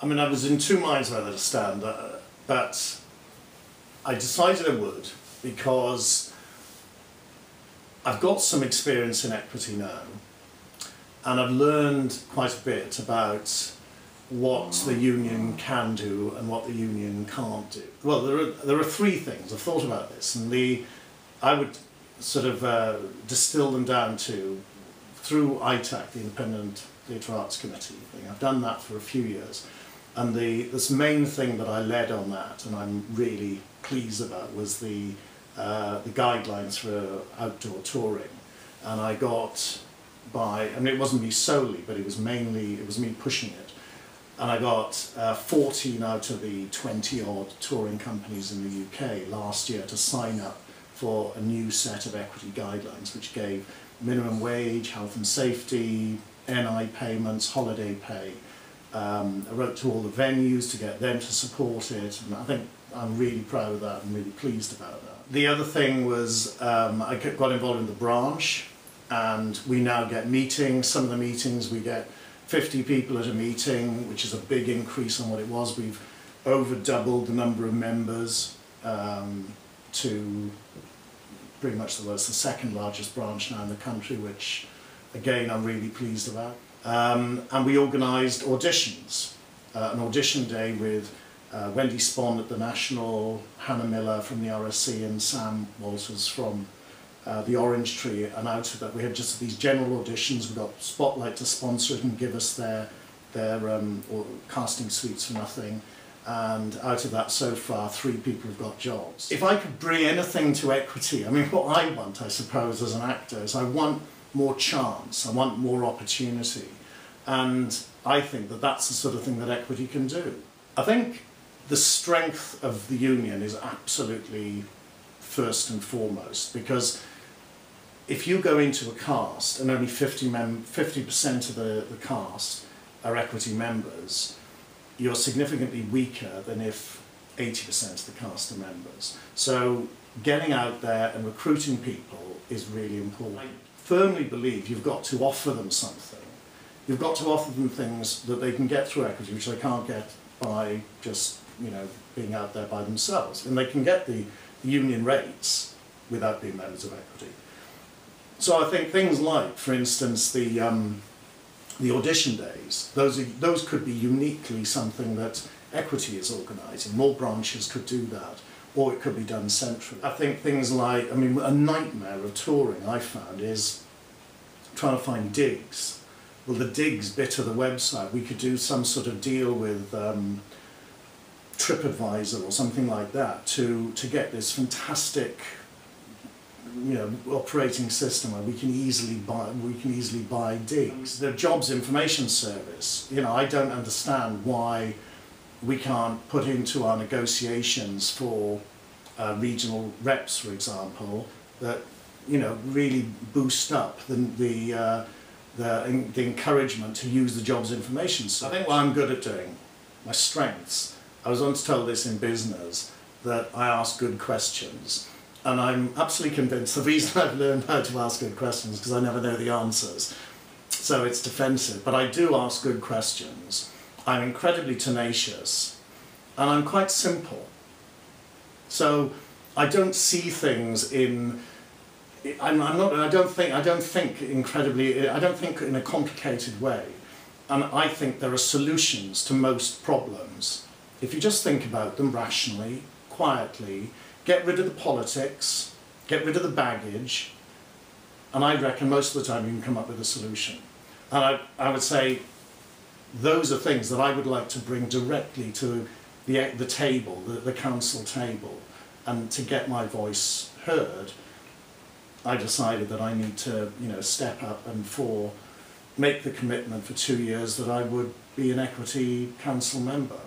I mean, I was in two minds whether to stand, but I decided I would because I've got some experience in equity now, and I've learned quite a bit about what the union can do and what the union can't do. Well, there are three things. I've thought about this, and I would sort of distill them down to, through ITAC, the Independent Theatre Arts Committee thing. I've done that for a few years, and this main thing that I led on that, and I'm really pleased about, was the guidelines for outdoor touring. And I got by, I mean, it wasn't me solely, but it was me pushing it. And I got 14 out of the 20-odd touring companies in the UK last year to sign up for a new set of equity guidelines, which gave minimum wage, health and safety, NI payments, holiday pay. I wrote to all the venues to get them to support it, and I think I'm really proud of that and really pleased about that. The other thing was I got involved in the branch, and we now get meetings. Some of the meetings we get 50 people at a meeting, which is a big increase on what it was. We've over doubled the number of members to pretty much the second largest branch now in the country, which again I'm really pleased about. And we organised auditions, an audition day with Wendy Spon at the National, Hannah Miller from the RSC, and Sam Walters from the Orange Tree. And out of that we had just these general auditions. We got Spotlight to sponsor it and give us their casting suites for nothing. And out of that, so far, 3 people have got jobs. If I could bring anything to equity, I mean, what I want, I suppose, as an actor, is I want more chance, I want more opportunity. And I think that that's the sort of thing that equity can do. I think the strength of the union is absolutely first and foremost, because if you go into a cast and only 50% of the cast are equity members, you're significantly weaker than if 80% of the cast are members. So getting out there and recruiting people is really important. I firmly believe you've got to offer them something. You've got to offer them things that they can get through equity, which they can't get by just, being out there by themselves. And they can get the union rates without being members of equity. So I think things like, for instance, the audition days, those could be uniquely something that equity is organising. More branches could do that, or it could be done centrally. I think things like, a nightmare of touring I found is trying to find digs. Well, the digs bit of the website, we could do some sort of deal with TripAdvisor or something like that to get this fantastic operating system where we can easily buy digs. The Jobs Information Service, I don't understand why we can't put into our negotiations for regional reps, for example, that really boost up the encouragement to use the Jobs Information Service. I think what I'm good at doing, my strengths, I was once told this in business, that I ask good questions. And I'm absolutely convinced the reason I've learned how to ask good questions is because I never know the answers. So it's defensive, but I do ask good questions. I'm incredibly tenacious, and I'm quite simple. So I don't see things in, I don't think in a complicated way. And I think there are solutions to most problems. If you just think about them rationally, quietly, get rid of the politics, get rid of the baggage, and I reckon most of the time you can come up with a solution. And I would say those are things that I would like to bring directly to the table, the council table, and to get my voice heard, I decided that I need to step up and make the commitment for 2 years that I would be an equity council member.